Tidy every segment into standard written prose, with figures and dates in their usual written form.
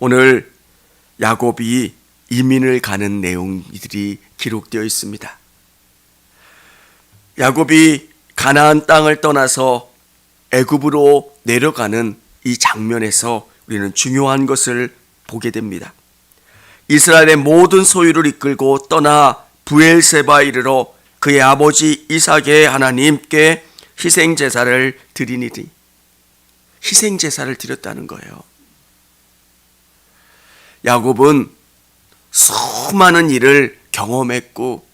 오늘 야곱이 이민을 가는 내용들이 기록되어 있습니다. 야곱이 가나안 땅을 떠나서 애굽으로 내려가는 이 장면에서 우리는 중요한 것을 보게 됩니다. 이스라엘의 모든 소유를 이끌고 떠나 브엘세바에 이르러 그의 아버지 이삭의 하나님께 희생제사를 드리니니, 희생제사를 드렸다는 거예요. 야곱은 수많은 일을 경험했고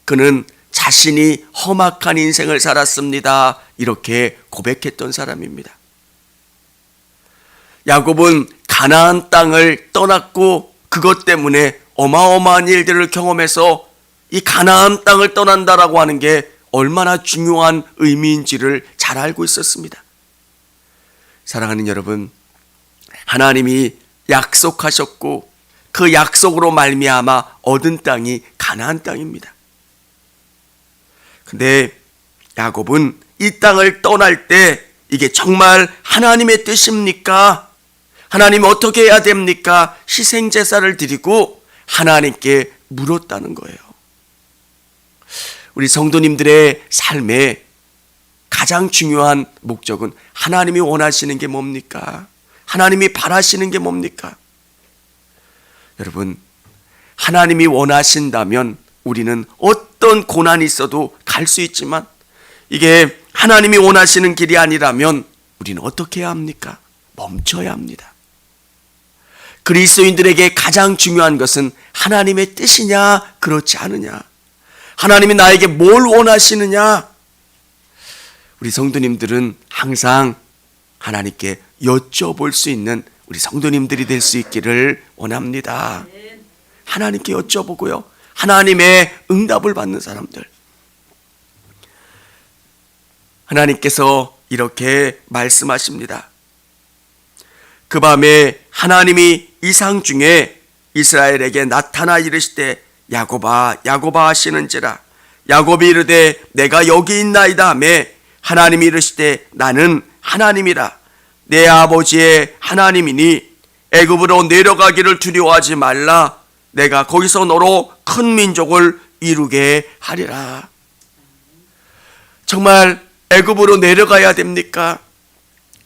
그는 자신이 험악한 인생을 살았습니다. 이렇게 고백했던 사람입니다. 야곱은 가나안 땅을 떠났고 그것 때문에 어마어마한 일들을 경험해서 이 가나안 땅을 떠난다라고 하는 게 얼마나 중요한 의미인지를 잘 알고 있었습니다. 사랑하는 여러분, 하나님이 약속하셨고 그 약속으로 말미암아 얻은 땅이 가나안 땅입니다. 근데 야곱은 이 땅을 떠날 때 이게 정말 하나님의 뜻입니까? 하나님 어떻게 해야 됩니까? 희생제사를 드리고 하나님께 물었다는 거예요. 우리 성도님들의 삶에 가장 중요한 목적은 하나님이 원하시는 게 뭡니까? 하나님이 바라시는 게 뭡니까? 여러분, 하나님이 원하신다면 우리는 어떤 고난이 있어도 갈 수 있지만 이게 하나님이 원하시는 길이 아니라면 우리는 어떻게 해야 합니까? 멈춰야 합니다. 그리스도인들에게 가장 중요한 것은 하나님의 뜻이냐 그렇지 않으냐, 하나님이 나에게 뭘 원하시느냐. 우리 성도님들은 항상 하나님께 여쭤볼 수 있는 우리 성도님들이 될 수 있기를 원합니다. 하나님께 여쭤보고요, 하나님의 응답을 받는 사람들. 하나님께서 이렇게 말씀하십니다. 그 밤에 하나님이 이상 중에 이스라엘에게 나타나 이르시되 야곱아 야곱아 하시는지라. 야곱이 이르되 내가 여기 있나이다 하매 하나님이 이르시되 나는 하나님이라. 내 아버지의 하나님이니 애굽으로 내려가기를 두려워하지 말라. 내가 거기서 너로 큰 민족을 이루게 하리라. 정말 애굽으로 내려가야 됩니까?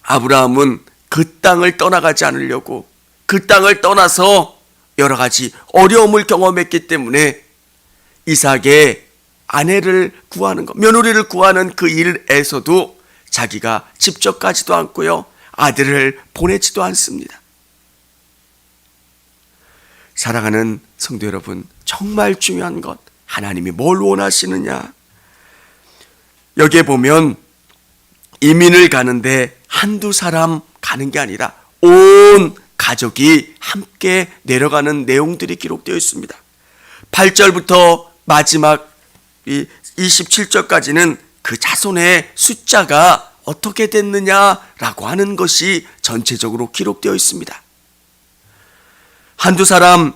아브라함은 그 땅을 떠나가지 않으려고, 그 땅을 떠나서 여러 가지 어려움을 경험했기 때문에 이삭의 아내를 구하는 것, 며느리를 구하는 그 일에서도 자기가 직접 가지도 않고요, 아들을 보내지도 않습니다. 사랑하는 성도 여러분, 정말 중요한 것, 하나님이 뭘 원하시느냐. 여기에 보면 이민을 가는데 한두 사람 가는 게 아니라 온 가족이 함께 내려가는 내용들이 기록되어 있습니다. 8절부터 마지막 27절까지는 그 자손의 숫자가 어떻게 됐느냐라고 하는 것이 전체적으로 기록되어 있습니다. 한두 사람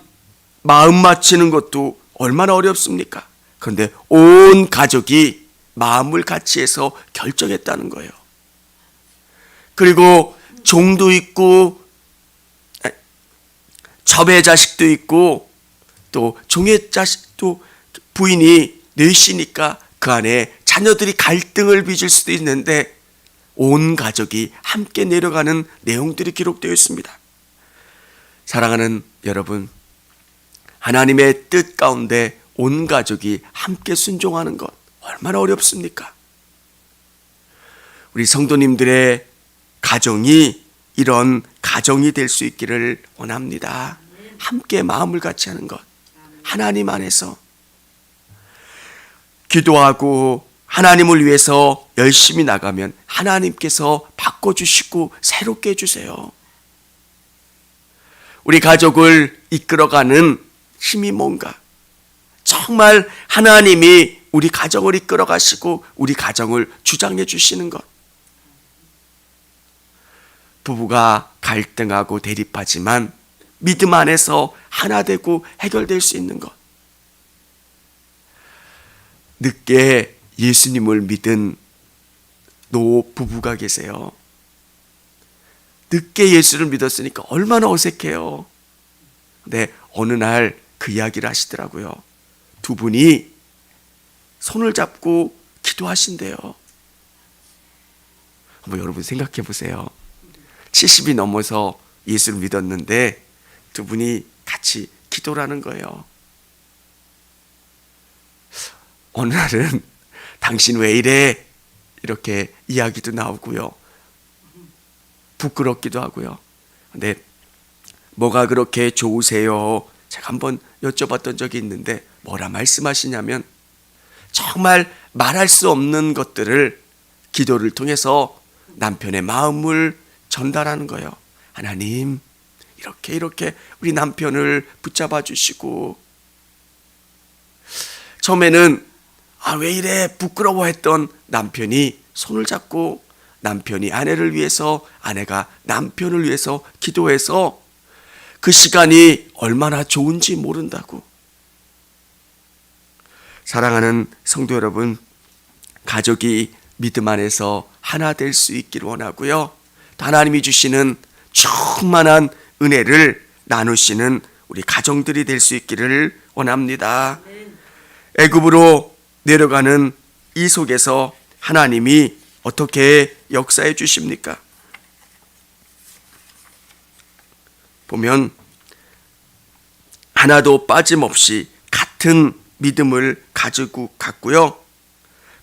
마음 맞추는 것도 얼마나 어렵습니까? 그런데 온 가족이 마음을 같이 해서 결정했다는 거예요. 그리고 종도 있고 첩의 자식도 있고 또 종의 자식도 부인이 넷이니까 그 안에 자녀들이 갈등을 빚을 수도 있는데 온 가족이 함께 내려가는 내용들이 기록되어 있습니다. 사랑하는 여러분, 하나님의 뜻 가운데 온 가족이 함께 순종하는 것 얼마나 어렵습니까? 우리 성도님들의 가정이 이런 가정이 될 수 있기를 원합니다. 함께 마음을 같이 하는 것, 하나님 안에서 기도하고 하나님을 위해서 열심히 나가면 하나님께서 바꿔주시고 새롭게 해주세요. 우리 가족을 이끌어가는 힘이 뭔가? 정말 하나님이 우리 가정을 이끌어 가시고 우리 가정을 주장해 주시는 것. 부부가 갈등하고 대립하지만 믿음 안에서 하나 되고 해결될 수 있는 것. 늦게 예수님을 믿은 노 부부가 계세요. 늦게 예수를 믿었으니까 얼마나 어색해요. 근데 어느 날 그 이야기를 하시더라고요. 두 분이 손을 잡고 기도하신대요. 한번 여러분 생각해 보세요. 70이 넘어서 예수를 믿었는데 두 분이 같이 기도를 하는 거예요. 어느 날은 당신 왜 이래? 이렇게 이야기도 나오고요. 부끄럽기도 하고요. 근데 뭐가 그렇게 좋으세요? 제가 한번 여쭤봤던 적이 있는데 뭐라 말씀하시냐면 정말 말할 수 없는 것들을 기도를 통해서 남편의 마음을 전달하는 거예요. 하나님, 이렇게 우리 남편을 붙잡아 주시고, 처음에는 왜 이래 부끄러워했던 남편이 손을 잡고 남편이 아내를 위해서, 아내가 남편을 위해서 기도해서 그 시간이 얼마나 좋은지 모른다고. 사랑하는 성도 여러분, 가족이 믿음 안에서 하나 될 수 있기를 원하고요. 하나님이 주시는 충만한 은혜를 나누시는 우리 가정들이 될 수 있기를 원합니다. 애굽으로 내려가는 이 속에서 하나님이 어떻게 역사해 주십니까? 보면 하나도 빠짐없이 같은 믿음을 가지고 갔고요.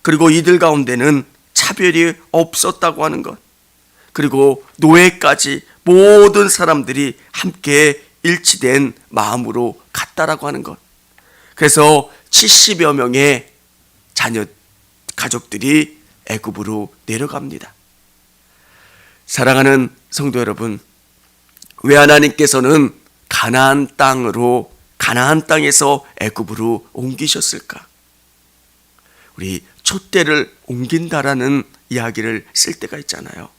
그리고 이들 가운데는 차별이 없었다고 하는 것, 그리고 노예까지 모든 사람들이 함께 일치된 마음으로 갔다라고 하는 것. 그래서 70여 명의 자녀 가족들이 애굽으로 내려갑니다. 사랑하는 성도 여러분, 왜 하나님께서는 가나안 땅에서 애굽으로 옮기셨을까? 우리 촛대를 옮긴다라는 이야기를 쓸 때가 있잖아요.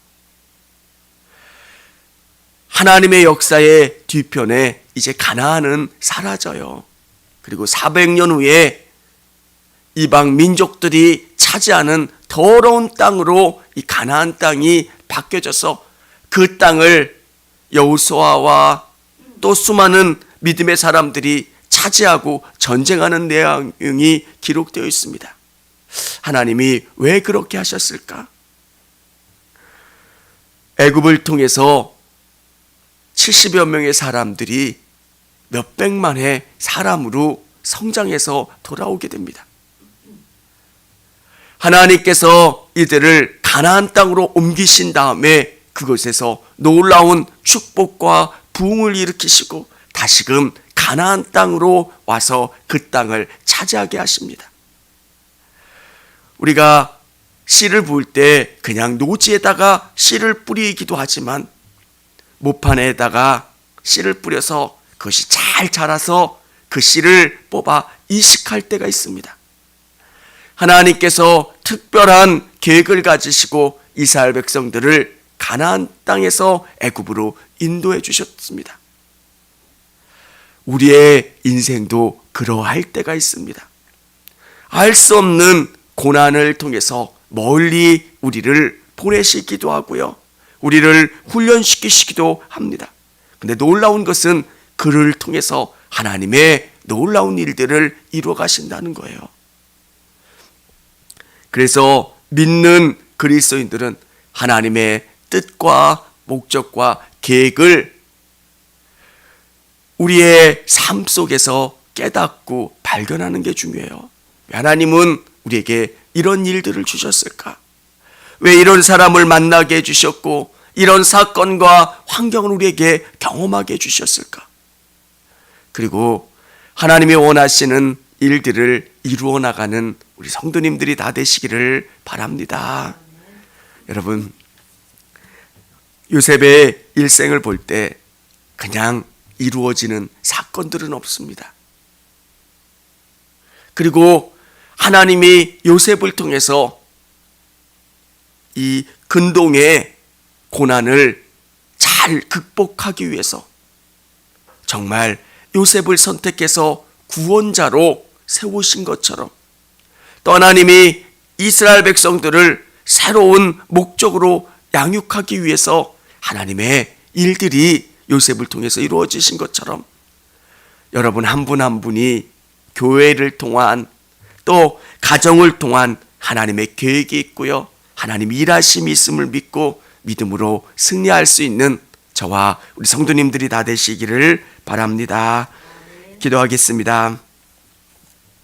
하나님의 역사의 뒤편에 이제 가나안은 사라져요. 그리고 400년 후에 이방 민족들이 차지하는 더러운 땅으로 이 가나안 땅이 바뀌어져서 그 땅을 여호수아와 또 수많은 믿음의 사람들이 차지하고 전쟁하는 내용이 기록되어 있습니다. 하나님이 왜 그렇게 하셨을까? 애굽을 통해서 70여 명의 사람들이 몇백만의 사람으로 성장해서 돌아오게 됩니다. 하나님께서 이들을 가나안 땅으로 옮기신 다음에 그곳에서 놀라운 축복과 부흥을 일으키시고 다시금 가나안 땅으로 와서 그 땅을 차지하게 하십니다. 우리가 씨를 부을 때 그냥 노지에다가 씨를 뿌리기도 하지만 모판에다가 씨를 뿌려서 그것이 잘 자라서 그 씨를 뽑아 이식할 때가 있습니다. 하나님께서 특별한 계획을 가지시고 이스라엘 백성들을 가나안 땅에서 애굽으로 인도해 주셨습니다. 우리의 인생도 그러할 때가 있습니다. 알 수 없는 고난을 통해서 멀리 우리를 보내시기도 하고요. 우리를 훈련시키시기도 합니다. 근데 놀라운 것은 그를 통해서 하나님의 놀라운 일들을 이루어 가신다는 거예요. 그래서 믿는 그리스도인들은 하나님의 뜻과 목적과 계획을 우리의 삶 속에서 깨닫고 발견하는 게 중요해요. 하나님은 우리에게 이런 일들을 주셨을까? 왜 이런 사람을 만나게 해주셨고 이런 사건과 환경을 우리에게 경험하게 해주셨을까? 그리고 하나님이 원하시는 일들을 이루어 나가는 우리 성도님들이 다 되시기를 바랍니다. 여러분, 요셉의 일생을 볼 때 그냥 이루어지는 사건들은 없습니다. 그리고 하나님이 요셉을 통해서 이 근동의 고난을 잘 극복하기 위해서 정말 요셉을 선택해서 구원자로 세우신 것처럼 또 하나님이 이스라엘 백성들을 새로운 목적으로 양육하기 위해서 하나님의 일들이 요셉을 통해서 이루어지신 것처럼 여러분 한 분 한 분이 교회를 통한 또 가정을 통한 하나님의 계획이 있고요. 하나님 일하심이 있음을 믿고 믿음으로 승리할 수 있는 저와 우리 성도님들이 다 되시기를 바랍니다. 기도하겠습니다.